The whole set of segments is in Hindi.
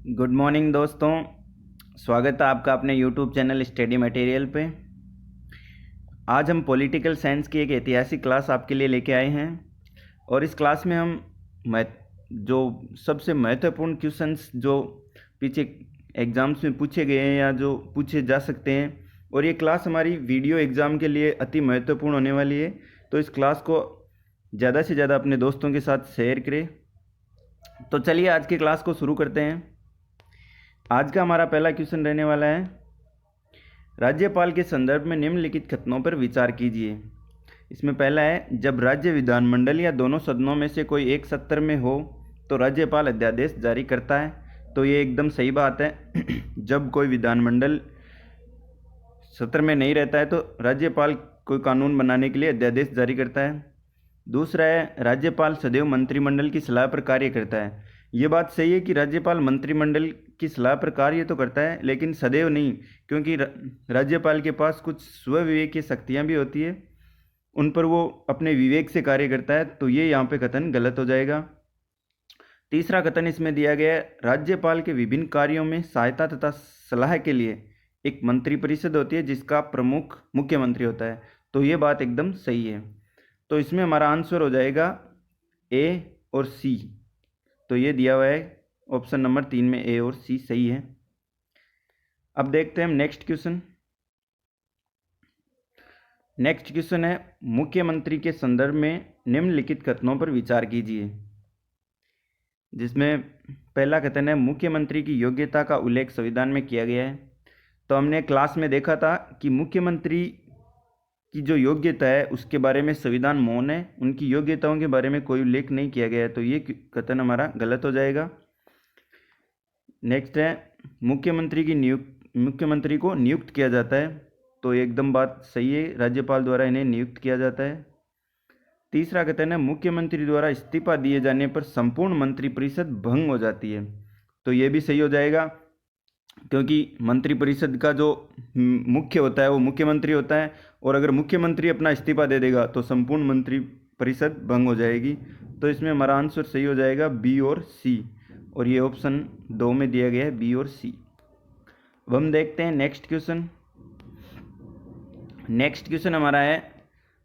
गुड मॉर्निंग दोस्तों। स्वागत है आपका अपने यूट्यूब चैनल स्टडी मटेरियल पे। आज हम पॉलिटिकल साइंस की एक ऐतिहासिक क्लास आपके लिए लेके आए हैं और इस क्लास में हम जो सबसे महत्वपूर्ण क्वेश्चंस जो पीछे एग्ज़ाम्स में पूछे गए हैं या जो पूछे जा सकते हैं, और ये क्लास हमारी वीडियो एग्ज़ाम के लिए अति महत्वपूर्ण होने वाली है। तो इस क्लास को ज़्यादा से ज़्यादा अपने दोस्तों के साथ शेयर करें। तो चलिए आज की क्लास को शुरू करते हैं। आज का हमारा पहला क्वेश्चन रहने वाला है, राज्यपाल के संदर्भ में निम्नलिखित कथनों पर विचार कीजिए। इसमें पहला है, जब राज्य विधानमंडल या दोनों सदनों में से कोई एक सत्र में हो तो राज्यपाल अध्यादेश जारी करता है। तो ये एकदम सही बात है। जब कोई विधानमंडल सत्र में नहीं रहता है तो राज्यपाल कोई कानून बनाने के लिए अध्यादेश जारी करता है। दूसरा है, राज्यपाल सदैव मंत्रिमंडल की सलाह पर कार्य करता है। ये बात सही है कि राज्यपाल मंत्रिमंडल की सलाह पर कार्य तो करता है, लेकिन सदैव नहीं, क्योंकि राज्यपाल के पास कुछ स्वविवेकीय शक्तियाँ भी होती है, उन पर वो अपने विवेक से कार्य करता है। तो ये यहाँ पे कथन गलत हो जाएगा। तीसरा कथन इसमें दिया गया है, राज्यपाल के विभिन्न कार्यों में सहायता तथा सलाह के लिए एक मंत्रिपरिषद होती है जिसका प्रमुख मुख्यमंत्री होता है। तो ये बात एकदम सही है। तो इसमें हमारा आंसर हो जाएगा ए और सी। तो ये दिया हुआ है ऑप्शन नंबर 3 में ए और सी सही है। अब देखते हैं हम नेक्स्ट क्वेश्चन। नेक्स्ट क्वेश्चन है, मुख्यमंत्री के संदर्भ में निम्नलिखित कथनों पर विचार कीजिए। जिसमें पहला कथन है, मुख्यमंत्री की योग्यता का उल्लेख संविधान में किया गया है। तो हमने क्लास में देखा था कि मुख्यमंत्री की जो योग्यता है उसके बारे में संविधान मौन है, उनकी योग्यताओं के बारे में कोई उल्लेख नहीं किया गया है। तो ये कथन हमारा गलत हो जाएगा। नेक्स्ट है, मुख्यमंत्री को नियुक्त किया जाता है। तो एकदम बात सही है, राज्यपाल द्वारा इन्हें नियुक्त किया जाता है। तीसरा कथन है, मुख्यमंत्री द्वारा इस्तीफा दिए जाने पर संपूर्ण मंत्रिपरिषद भंग हो जाती है। तो ये भी सही हो जाएगा, क्योंकि मंत्रिपरिषद का जो मुख्य होता है वो मुख्यमंत्री होता है, और अगर मुख्यमंत्री अपना इस्तीफा दे देगा तो संपूर्ण मंत्रिपरिषद भंग हो जाएगी। तो इसमें हमारा आंसर सही हो जाएगा बी और सी, और ये ऑप्शन 2 में दिया गया है बी और सी। अब हम देखते हैं नेक्स्ट क्वेश्चन। नेक्स्ट क्वेश्चन हमारा है,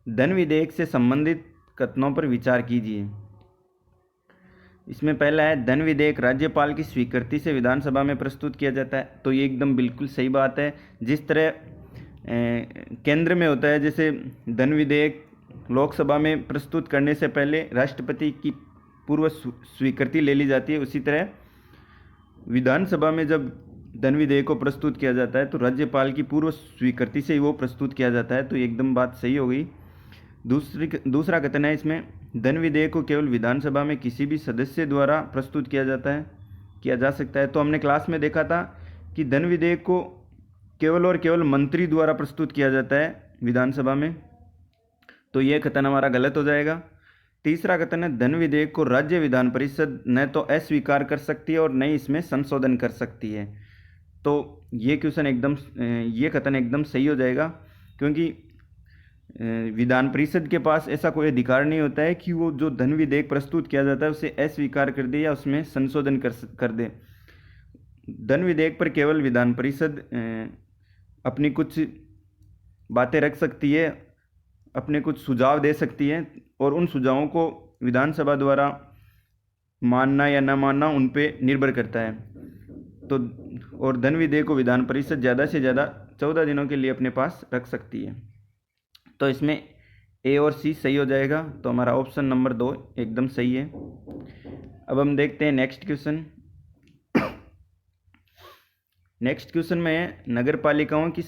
धन विधेयक से संबंधित कथनों पर विचार कीजिए। इसमें पहला है, धन विधेयक राज्यपाल की स्वीकृति से विधानसभा में प्रस्तुत किया जाता है। तो ये एकदम बिल्कुल सही बात है। जिस तरह केंद्र में होता है, जैसे धन विधेयक लोकसभा में प्रस्तुत करने से पहले राष्ट्रपति की पूर्व स्वीकृति ले ली जाती है, उसी तरह विधानसभा में जब धन विधेयक को प्रस्तुत किया जाता है तो राज्यपाल की पूर्व स्वीकृति से ही वो प्रस्तुत किया जाता है। तो एकदम बात सही हो गई। दूसरा कथन है, इसमें धन विधेयक को केवल विधानसभा में किसी भी सदस्य द्वारा प्रस्तुत किया जा सकता है। तो हमने क्लास में देखा था कि धन विधेयक को केवल और केवल मंत्री द्वारा प्रस्तुत किया जाता है विधानसभा में। तो ये कथन हमारा गलत हो जाएगा। तीसरा कथन है, धन विधेयक को राज्य विधान परिषद न तो अस्वीकार कर सकती है और न ही इसमें संशोधन कर सकती है। तो ये कथन एकदम सही हो जाएगा, क्योंकि विधान परिषद के पास ऐसा कोई अधिकार नहीं होता है कि वो जो धन विधेयक प्रस्तुत किया जाता है उसे अस्वीकार कर दे या उसमें संशोधन कर दे। धन विधेयक पर केवल विधान परिषद अपनी कुछ बातें रख सकती है, अपने कुछ सुझाव दे सकती है, और उन सुझावों को विधानसभा द्वारा मानना या न मानना उन पे निर्भर करता है। तो और धन विधेयक को विधान परिषद ज़्यादा से ज़्यादा 14 दिनों के लिए अपने पास रख सकती है। तो इसमें ए और सी सही हो जाएगा। तो हमारा ऑप्शन नंबर 2 एकदम सही है। अब हम देखते हैं नेक्स्ट क्वेश्चन। नेक्स्ट क्वेश्चन में नगर पालिकाओं की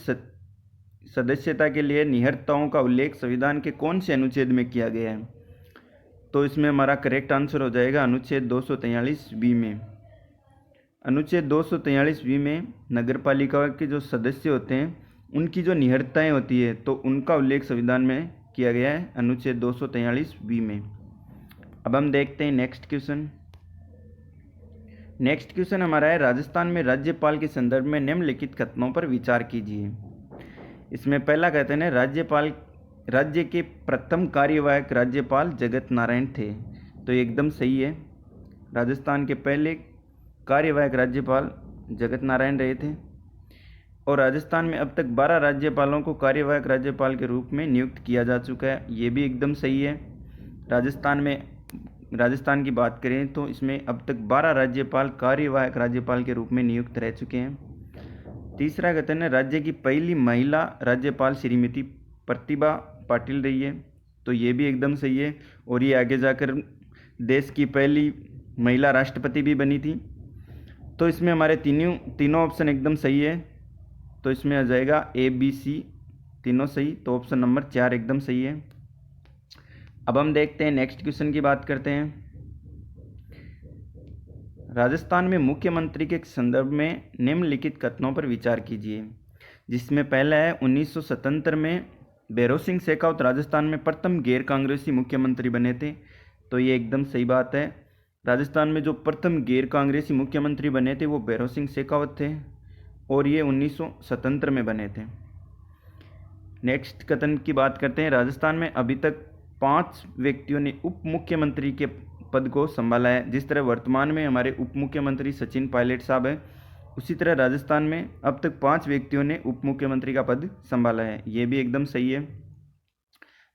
सदस्यता के लिए निहर्ताओं का उल्लेख संविधान के कौन से अनुच्छेद में किया गया है। तो इसमें हमारा करेक्ट आंसर हो जाएगा अनुच्छेद 243 में। अनुच्छेद 243 में नगर पालिका के जो सदस्य होते हैं उनकी जो निहर्ताएँ होती है तो उनका उल्लेख संविधान में किया गया है अनुच्छेद 243 में। अब हम देखते हैं नेक्स्ट क्वेश्चन। नेक्स्ट क्वेश्चन हमारा है, राजस्थान में राज्यपाल के संदर्भ में निम्नलिखित कथनों पर विचार कीजिए। इसमें पहला कथन है, राज्य के प्रथम कार्यवाहक राज्यपाल जगत नारायण थे। तो एकदम सही है। राजस्थान के पहले कार्यवाहक राज्यपाल जगत नारायण रहे थे। और राजस्थान में अब तक 12 राज्यपालों को कार्यवाहक राज्यपाल के रूप में नियुक्त किया जा चुका है, ये भी एकदम सही है। राजस्थान की बात करें तो इसमें अब तक 12 राज्यपाल कार्यवाहक राज्यपाल के रूप में नियुक्त रह चुके हैं। तीसरा कथन है, राज्य की पहली महिला राज्यपाल श्रीमती प्रतिभा पाटिल रही है, तो ये भी एकदम सही है। और ये आगे जाकर देश की पहली महिला राष्ट्रपति भी बनी थी। तो इसमें हमारे तीनों ऑप्शन एकदम सही है। तो इसमें आ जाएगा ABC तीनों सही, तो ऑप्शन नंबर 4 एकदम सही है। अब हम देखते हैं नेक्स्ट क्वेश्चन की बात करते हैं। राजस्थान में मुख्यमंत्री के संदर्भ में निम्नलिखित कथनों पर विचार कीजिए। जिसमें पहला है, 1977 में भैरों सिंह शेखावत राजस्थान में प्रथम गैर कांग्रेसी मुख्यमंत्री बने थे, तो ये एकदम सही बात है। राजस्थान में जो प्रथम गैर कांग्रेसी मुख्यमंत्री बने थे वो भैरों सिंह शेखावत थे, और ये 1977 में बने थे। नेक्स्ट कथन की बात करते हैं। राजस्थान में अभी तक 5 व्यक्तियों ने उप मुख्यमंत्री के पद को संभाला है। जिस तरह वर्तमान में हमारे उप मुख्यमंत्री सचिन पायलट साहब हैं, उसी तरह राजस्थान में अब तक 5 व्यक्तियों ने उप मुख्यमंत्री का पद संभाला है, ये भी एकदम सही है।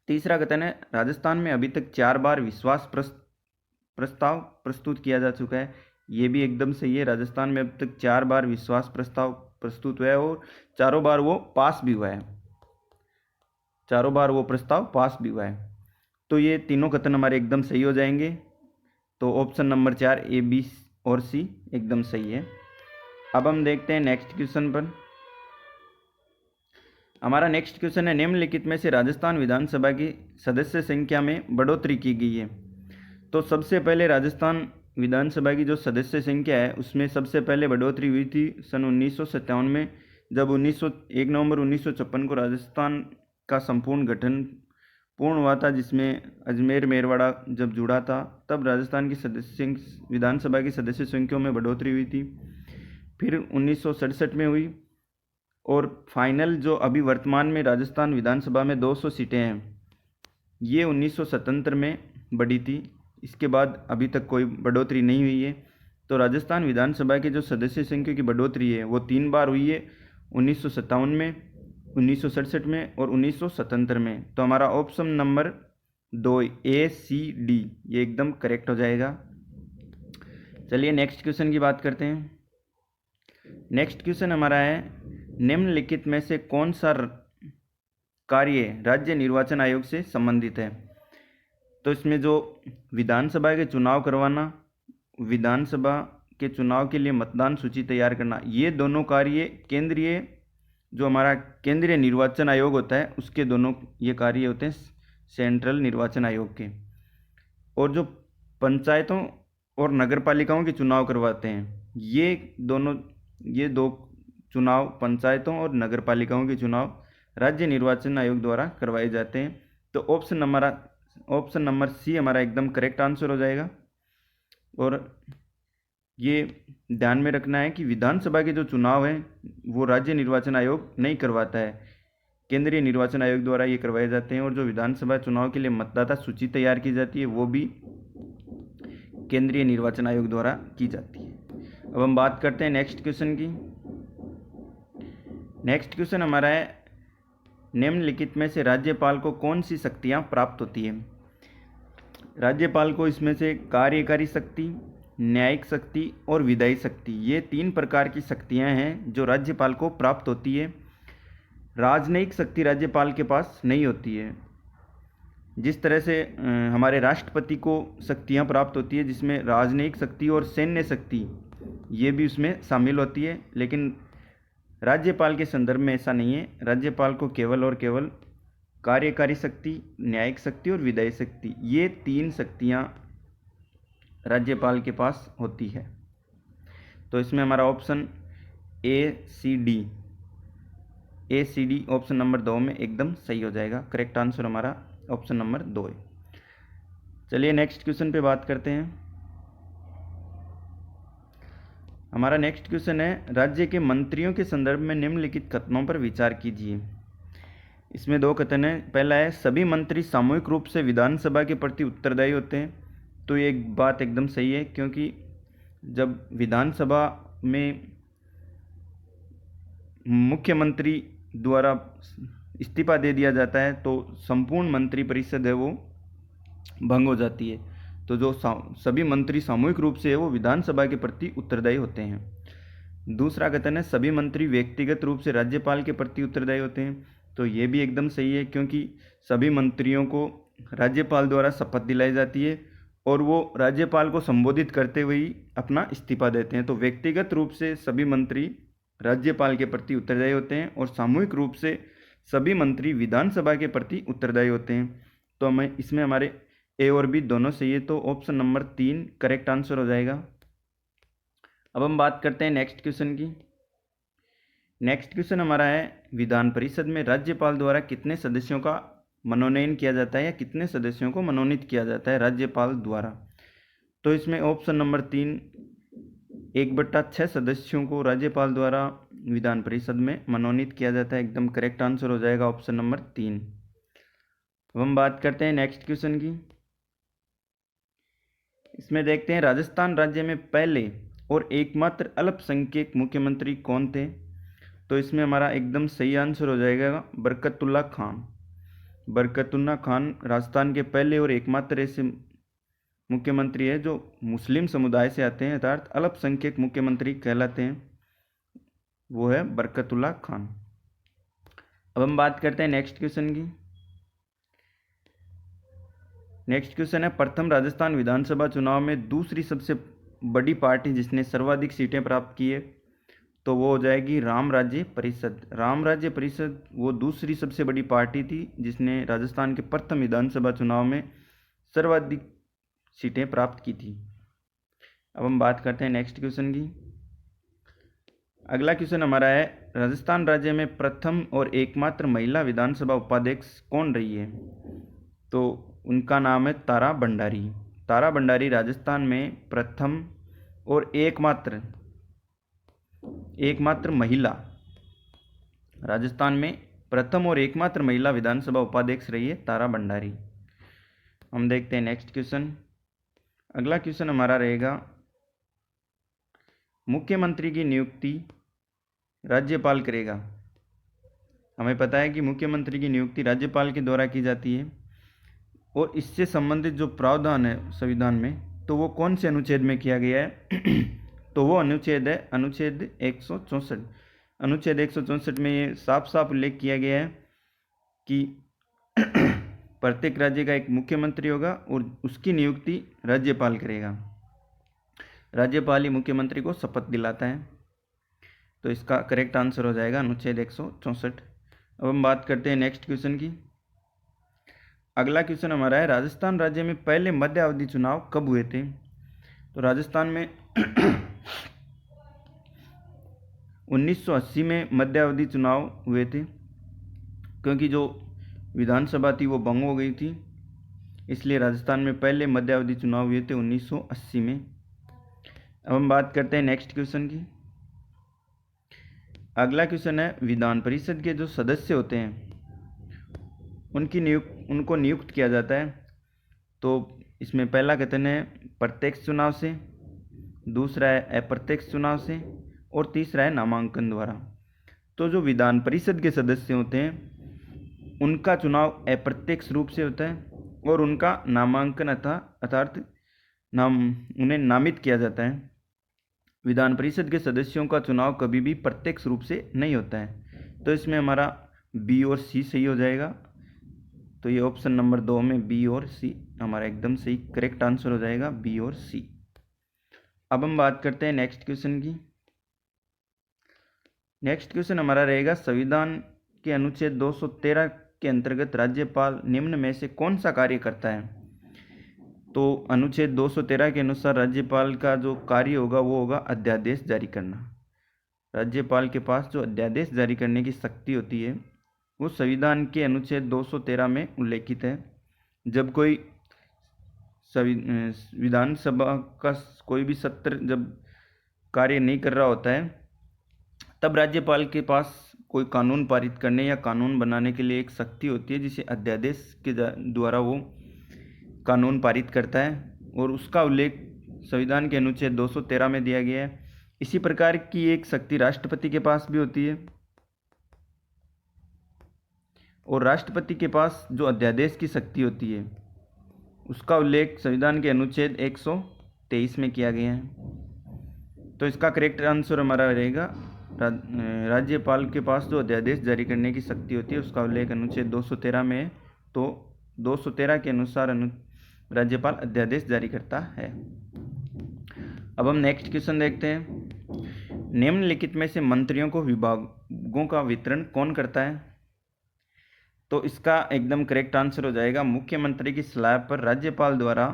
तीसरा कथन है, राजस्थान में अभी तक 4 बार विश्वास प्रस्ताव प्रस्तुत किया जा चुका है, ये भी एकदम सही है। राजस्थान में अब तक 4 बार विश्वास प्रस्ताव प्रस्तुत हुआ है और चारों बार वो पास भी हुआ है, चारों बार वो प्रस्ताव पास भी हुआ है। तो ये तीनों कथन हमारे एकदम सही हो जाएंगे। तो ऑप्शन नंबर 4 A, B और C एकदम सही है। अब हम देखते हैं नेक्स्ट क्वेश्चन पर। हमारा नेक्स्ट क्वेश्चन है, निम्नलिखित में से राजस्थान विधानसभा की सदस्य संख्या में बढ़ोतरी की गई है। तो सबसे पहले राजस्थान विधानसभा की जो सदस्य संख्या है उसमें सबसे पहले बढ़ोतरी हुई थी सन 1957 में, जब 1 नवंबर 1956 को राजस्थान का संपूर्ण गठन पूर्ण हुआ था, जिसमें अजमेर मेरवाड़ा जब जुड़ा था, तब राजस्थान की विधानसभा की सदस्य संख्या में बढ़ोतरी हुई थी। फिर 1967 में हुई, और फाइनल जो अभी वर्तमान में राजस्थान विधानसभा में 200 सीटें हैं, ये 1977 में बढ़ी थी। इसके बाद अभी तक कोई बढ़ोतरी नहीं हुई है। तो राजस्थान विधानसभा की जो सदस्य संख्या की बढ़ोतरी है वो 3 बार हुई है, 1957 में, 1967 में और 1977 में। तो हमारा option number 2 A, C, D ये एकदम करेक्ट हो जाएगा। चलिए नेक्स्ट क्वेश्चन की बात करते हैं। नेक्स्ट क्वेश्चन हमारा है, निम्नलिखित में से कौन सा कार्य राज्य निर्वाचन आयोग से संबंधित है। तो इसमें जो विधानसभा के चुनाव करवाना, विधानसभा के चुनाव के लिए मतदान सूची तैयार करना, ये दोनों कार्य केंद्रीय जो हमारा केंद्रीय निर्वाचन आयोग होता है उसके दोनों ये कार्य होते हैं सेंट्रल निर्वाचन आयोग के। और जो पंचायतों और नगरपालिकाओं के चुनाव करवाते हैं, ये दो चुनाव, पंचायतों और नगरपालिकाओं के चुनाव राज्य निर्वाचन आयोग द्वारा करवाए जाते हैं। तो ऑप्शन नंबर C हमारा एकदम करेक्ट आंसर हो जाएगा। और ये ध्यान में रखना है कि विधानसभा के जो चुनाव हैं वो राज्य निर्वाचन आयोग नहीं करवाता है, केंद्रीय निर्वाचन आयोग द्वारा ये करवाए जाते हैं। और जो विधानसभा चुनाव के लिए मतदाता सूची तैयार की जाती है वो भी केंद्रीय निर्वाचन आयोग द्वारा की जाती है। अब हम बात करते हैं नेक्स्ट क्वेश्चन की। नेक्स्ट क्वेश्चन हमारा है, निम्नलिखित में से राज्यपाल को कौन सी शक्तियाँ प्राप्त होती है। राज्यपाल को इसमें से कार्यकारी शक्ति, न्यायिक शक्ति और विधायी शक्ति, ये 3 प्रकार की शक्तियां हैं जो राज्यपाल को प्राप्त होती है। राजनयिक शक्ति राज्यपाल के पास नहीं होती है। जिस तरह से हमारे राष्ट्रपति को शक्तियां प्राप्त होती है, जिसमें राजनयिक शक्ति और सैन्य शक्ति ये भी उसमें शामिल होती है, लेकिन राज्यपाल के संदर्भ में ऐसा नहीं है। राज्यपाल को केवल और केवल कार्यकारी शक्ति, न्यायिक शक्ति और विधायी शक्ति, ये 3 शक्तियां राज्यपाल के पास होती है। तो इसमें हमारा option A C D option number 2 में एकदम सही हो जाएगा। करेक्ट आंसर हमारा ऑप्शन नंबर 2 है। चलिए नेक्स्ट क्वेश्चन पे बात करते हैं। हमारा नेक्स्ट क्वेश्चन है, राज्य के मंत्रियों के संदर्भ में निम्नलिखित कथनों पर विचार कीजिए। इसमें 2 कथन है। पहला है, सभी मंत्री सामूहिक रूप से विधानसभा के प्रति उत्तरदायी होते हैं। तो ये एक बात एकदम सही है, क्योंकि जब विधानसभा में मुख्यमंत्री द्वारा इस्तीफा दे दिया जाता है तो संपूर्ण मंत्रिपरिषद है वो भंग हो जाती है। तो जो सभी मंत्री सामूहिक रूप से है वो विधानसभा के प्रति उत्तरदायी होते हैं। दूसरा कथन है सभी मंत्री व्यक्तिगत रूप से राज्यपाल के प्रति उत्तरदायी होते हैं। तो ये भी एकदम सही है, क्योंकि सभी मंत्रियों को राज्यपाल द्वारा शपथ दिलाई जाती है और वो राज्यपाल को संबोधित करते हुए ही अपना इस्तीफा देते हैं। तो व्यक्तिगत रूप से सभी मंत्री राज्यपाल के प्रति उत्तरदायी होते हैं और सामूहिक रूप से सभी मंत्री विधानसभा के प्रति उत्तरदायी होते हैं। तो हमें इसमें हमारे ए और बी दोनों सही है, तो ऑप्शन नंबर 3 करेक्ट आंसर हो जाएगा। अब हम बात करते हैं नेक्स्ट क्वेश्चन की। नेक्स्ट क्वेश्चन हमारा है विधान परिषद में राज्यपाल द्वारा कितने सदस्यों का मनोनयन किया जाता है या कितने सदस्यों को मनोनीत किया जाता है राज्यपाल द्वारा। तो इसमें ऑप्शन नंबर 3 1/6 सदस्यों को राज्यपाल द्वारा विधान परिषद में मनोनीत किया जाता है। एकदम करेक्ट आंसर हो जाएगा ऑप्शन नंबर 3। अब हम बात करते हैं नेक्स्ट क्वेश्चन की। इसमें देखते हैं राजस्थान राज्य में पहले और एकमात्र अल्पसंख्यक मुख्यमंत्री कौन थे। तो इसमें हमारा एकदम सही आंसर हो जाएगा बरकतुल्ला खान। बरकतुल्ला खान राजस्थान के पहले और एकमात्र ऐसे मुख्यमंत्री है जो मुस्लिम समुदाय से आते हैं, अर्थात अल्पसंख्यक मुख्यमंत्री कहलाते हैं, वो है बरकतुल्ला खान। अब हम बात करते हैं नेक्स्ट क्वेश्चन की। नेक्स्ट क्वेश्चन है प्रथम राजस्थान विधानसभा चुनाव में दूसरी सबसे बड़ी पार्टी जिसने सर्वाधिक सीटें प्राप्त की है, तो वो हो जाएगी राम राज्य परिषद। राम राज्य परिषद वो दूसरी सबसे बड़ी पार्टी थी जिसने राजस्थान के प्रथम विधानसभा चुनाव में सर्वाधिक सीटें प्राप्त की थी। अब हम बात करते हैं नेक्स्ट क्वेश्चन की। अगला क्वेश्चन हमारा है राजस्थान राज्य में प्रथम और एकमात्र महिला विधानसभा उपाध्यक्ष कौन रही है। तो उनका नाम है तारा भंडारी। तारा भंडारी राजस्थान में प्रथम और एकमात्र महिला, राजस्थान में प्रथम और एकमात्र महिला विधानसभा उपाध्यक्ष रही है तारा भंडारी। हम देखते हैं नेक्स्ट क्वेश्चन। अगला क्वेश्चन हमारा रहेगा मुख्यमंत्री की नियुक्ति राज्यपाल करेगा। हमें पता है कि मुख्यमंत्री की नियुक्ति राज्यपाल के द्वारा की जाती है और इससे संबंधित जो प्रावधान है संविधान में, तो वो कौन से अनुच्छेद में किया गया है तो वो अनुच्छेद है अनुच्छेद 164। अनुच्छेद 164 में ये साफ साफ उल्लेख किया गया है कि प्रत्येक राज्य का एक मुख्यमंत्री होगा और उसकी नियुक्ति राज्यपाल करेगा। राज्यपाल ही मुख्यमंत्री को शपथ दिलाता है। तो इसका करेक्ट आंसर हो जाएगा अनुच्छेद 164। अब हम बात करते हैं नेक्स्ट क्वेश्चन की। अगला क्वेश्चन हमारा है राजस्थान राज्य में पहले मध्यावधि चुनाव कब हुए थे। तो राजस्थान में 1980 में मध्यावधि चुनाव हुए थे, क्योंकि जो विधानसभा थी वो भंग हो गई थी, इसलिए राजस्थान में पहले मध्यावधि चुनाव हुए थे 1980 में। अब हम बात करते हैं नेक्स्ट क्वेश्चन की। अगला क्वेश्चन है विधान परिषद के जो सदस्य होते हैं उनको नियुक्त किया जाता है। तो इसमें पहला कथन है प्रत्यक्ष चुनाव से, दूसरा है अप्रत्यक्ष चुनाव से और तीसरा है नामांकन द्वारा। तो जो विधान परिषद के सदस्य होते हैं उनका चुनाव अप्रत्यक्ष रूप से होता है और उनका नामांकन अर्थात उन्हें नामित किया जाता है। विधान परिषद के सदस्यों का चुनाव कभी भी प्रत्यक्ष रूप से नहीं होता है। तो इसमें हमारा बी और सी सही हो जाएगा। तो ये ऑप्शन नंबर 2 में बी और सी हमारा एकदम सही करेक्ट आंसर हो जाएगा, बी और सी। अब हम बात करते हैं नेक्स्ट क्वेश्चन की। नेक्स्ट क्वेश्चन हमारा रहेगा संविधान के अनुच्छेद 213 के अंतर्गत राज्यपाल निम्न में से कौन सा कार्य करता है। तो अनुच्छेद 213 के अनुसार राज्यपाल का जो कार्य होगा वो होगा अध्यादेश जारी करना। राज्यपाल के पास जो अध्यादेश जारी करने की शक्ति होती है वो संविधान के अनुच्छेद 213 में उल्लेखित है। जब कोई विधानसभा का कोई भी सत्र जब कार्य नहीं कर रहा होता है तब राज्यपाल के पास कोई कानून पारित करने या कानून बनाने के लिए एक शक्ति होती है जिसे अध्यादेश के द्वारा वो कानून पारित करता है और उसका उल्लेख संविधान के अनुच्छेद 213 में दिया गया है। इसी प्रकार की एक शक्ति राष्ट्रपति के पास भी होती है, और राष्ट्रपति के पास जो अध्यादेश की शक्ति होती है उसका उल्लेख संविधान के अनुच्छेद 123 में किया गया है। तो इसका करेक्ट आंसर हमारा रहेगा राज्यपाल के पास जो अध्यादेश जारी करने की शक्ति होती है उसका उल्लेख अनुच्छेद 213 में है। तो 213 के अनुसार राज्यपाल अध्यादेश जारी करता है। अब हम नेक्स्ट क्वेश्चन देखते हैं। निम्नलिखित में से मंत्रियों को विभागों का वितरण कौन करता है? तो इसका एकदम करेक्ट आंसर हो जाएगा मुख्यमंत्री की सलाह पर राज्यपाल द्वारा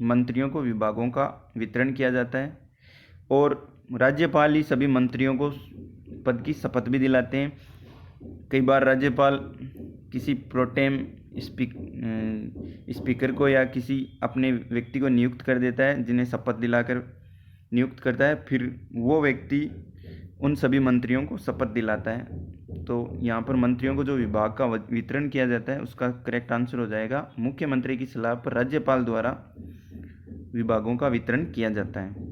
मंत्रियों को विभागों का वितरण किया जाता है, और राज्यपाल ही सभी मंत्रियों को पद की शपथ भी दिलाते हैं। कई बार राज्यपाल किसी प्रोटेम स्पीकर को या किसी अपने व्यक्ति को नियुक्त कर देता है जिन्हें शपथ दिलाकर नियुक्त करता है, फिर वो व्यक्ति उन सभी मंत्रियों को शपथ दिलाता है। तो यहाँ पर मंत्रियों को जो विभाग का वितरण किया जाता है उसका करेक्ट आंसर हो जाएगा मुख्यमंत्री की सलाह पर राज्यपाल द्वारा विभागों का वितरण किया जाता है।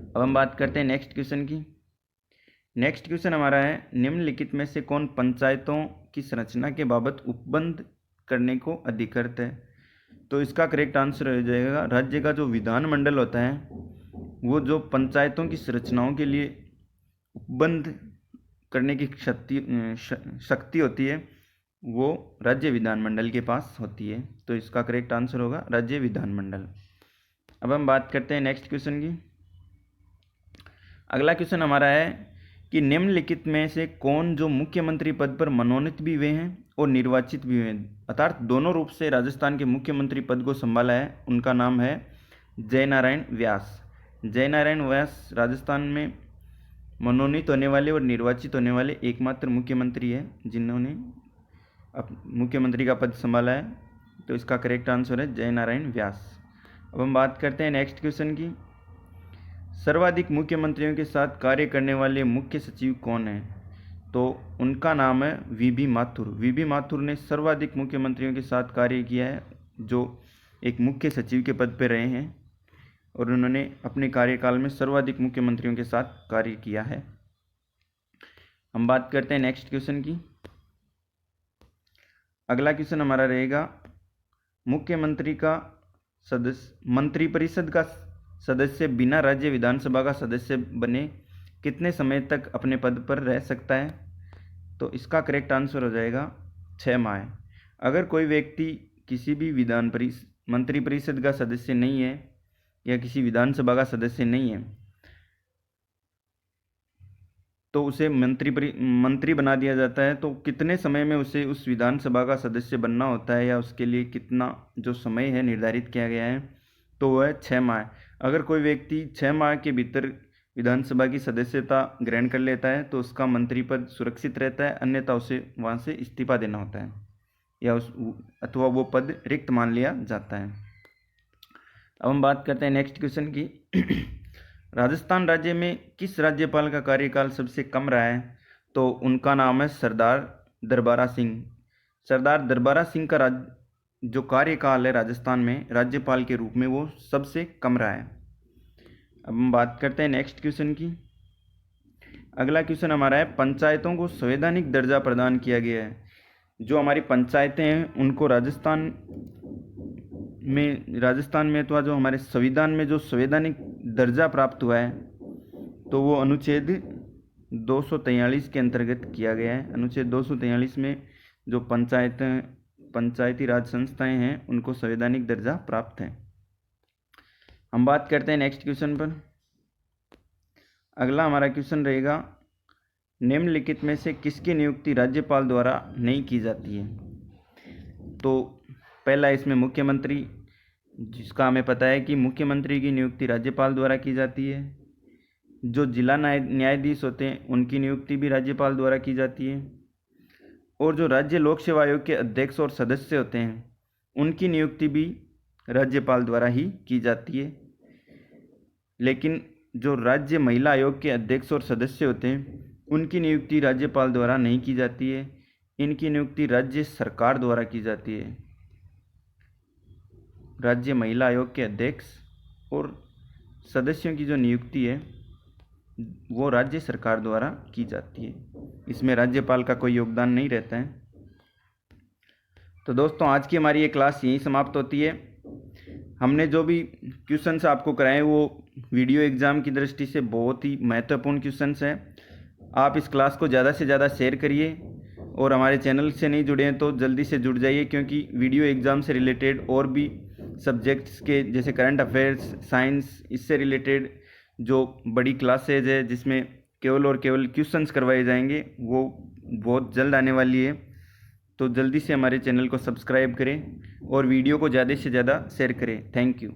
अब हम बात करते हैं नेक्स्ट क्वेश्चन की। नेक्स्ट क्वेश्चन हमारा है, निम्नलिखित में से कौन पंचायतों की संरचना के बाबत उपबंध करने को अधिकृत है? तो इसका करेक्ट आंसर हो जाएगा राज्य का जो विधानमंडल होता है वो जो पंचायतों की संरचनाओं के लिए उपबंध करने की शक्ति होती है वो राज्य विधानमंडल के पास होती है। तो इसका करेक्ट आंसर होगा राज्य विधानमंडल। अब हम बात करते हैं नेक्स्ट क्वेश्चन की। अगला क्वेश्चन हमारा है कि निम्नलिखित में से कौन जो मुख्यमंत्री पद पर मनोनीत भी हुए हैं और निर्वाचित भी हुए हैं, अर्थात दोनों रूप से राजस्थान के मुख्यमंत्री पद को संभाला है, उनका नाम है जयनारायण व्यास। जयनारायण व्यास राजस्थान में मनोनीत होने वाले और निर्वाचित होने वाले एकमात्र मुख्यमंत्री है जिन्होंने मुख्यमंत्री का पद संभाला है। तो इसका करेक्ट आंसर है जयनारायण व्यास। अब हम बात करते हैं नेक्स्ट क्वेश्चन की। सर्वाधिक मुख्यमंत्रियों के साथ कार्य करने वाले मुख्य सचिव कौन है? तो उनका नाम है वीबी माथुर। वीबी माथुर ने सर्वाधिक मुख्यमंत्रियों के साथ कार्य किया है, जो एक मुख्य सचिव के पद पर रहे हैं, और उन्होंने अपने कार्यकाल में सर्वाधिक मुख्यमंत्रियों के साथ कार्य किया है। हम बात करते हैं नेक्स्ट क्वेश्चन की। अगला क्वेश्चन हमारा रहेगा, मुख्यमंत्री का सदस्य मंत्रिपरिषद का सदस्य बिना राज्य विधानसभा का सदस्य बने कितने समय तक अपने पद पर रह सकता है? तो इसका करेक्ट आंसर हो जाएगा 6 माह। अगर कोई व्यक्ति किसी भी मंत्रिपरिषद का सदस्य नहीं है या किसी विधानसभा का सदस्य नहीं है तो उसे मंत्री बना दिया जाता है। तो कितने समय में उसे उस विधानसभा का सदस्य बनना होता है या उसके लिए कितना जो समय है निर्धारित किया गया है, तो वह है 6 माह। अगर कोई व्यक्ति 6 माह के भीतर विधानसभा की सदस्यता ग्रहण कर लेता है तो उसका मंत्री पद सुरक्षित रहता है, अन्यथा उसे वहाँ से इस्तीफा देना होता है या अथवा वो पद रिक्त मान लिया जाता है। अब हम बात करते हैं नेक्स्ट क्वेश्चन की। राजस्थान राज्य में किस राज्यपाल का कार्यकाल सबसे कम रहा है? तो उनका नाम है सरदार दरबारा सिंह। सरदार दरबारा सिंह का जो कार्यकाल है राजस्थान में राज्यपाल के रूप में वो सबसे कम रहा है। अब हम बात करते हैं नेक्स्ट क्वेश्चन की। अगला क्वेश्चन हमारा है, पंचायतों को संवैधानिक दर्जा प्रदान किया गया है। जो हमारी पंचायतें हैं उनको राजस्थान में अथवा जो हमारे संविधान में जो संवैधानिक दर्जा प्राप्त हुआ है तो वो अनुच्छेद 243 के अंतर्गत किया गया है। अनुच्छेद 243 में जो पंचायती राज संस्थाएं हैं उनको संवैधानिक दर्जा प्राप्त है। हम बात करते हैं नेक्स्ट क्वेश्चन पर। अगला हमारा क्वेश्चन रहेगा, निम्नलिखित में से किसकी नियुक्ति राज्यपाल द्वारा नहीं की जाती है? तो पहला इसमें मुख्यमंत्री, जिसका हमें पता है कि मुख्यमंत्री की नियुक्ति राज्यपाल द्वारा की जाती है। जो जिला न्यायाधीश होते हैं उनकी नियुक्ति भी राज्यपाल द्वारा की जाती है, और जो राज्य लोक सेवा आयोग के अध्यक्ष और सदस्य होते हैं उनकी नियुक्ति भी राज्यपाल द्वारा ही की जाती है। लेकिन जो राज्य महिला आयोग के अध्यक्ष और सदस्य होते हैं उनकी नियुक्ति राज्यपाल द्वारा नहीं की जाती है, इनकी नियुक्ति राज्य सरकार द्वारा की जाती है। राज्य महिला आयोग के अध्यक्ष और सदस्यों की जो नियुक्ति है वो राज्य सरकार द्वारा की जाती है। इसमें राज्यपाल का कोई योगदान नहीं रहता है। तो दोस्तों आज की हमारी ये क्लास यहीं समाप्त होती है। हमने जो भी क्वेश्चंस आपको कराए वो वीडियो एग्ज़ाम की दृष्टि से बहुत ही महत्वपूर्ण क्वेश्चंस हैं। आप इस क्लास को ज़्यादा से ज़्यादा शेयर करिए और हमारे चैनल से नहीं जुड़े हैं तो जल्दी से जुड़ जाइए, क्योंकि वीडियो एग्ज़ाम से रिलेटेड और भी सब्जेक्ट्स के जैसे करंट अफेयर्स, साइंस, इससे रिलेटेड जो बड़ी क्लासेज है जिसमें केवल और केवल क्वेश्चंस करवाए जाएंगे वो बहुत जल्द आने वाली है। तो जल्दी से हमारे चैनल को सब्सक्राइब करें और वीडियो को ज़्यादा से ज़्यादा शेयर करें। Thank you.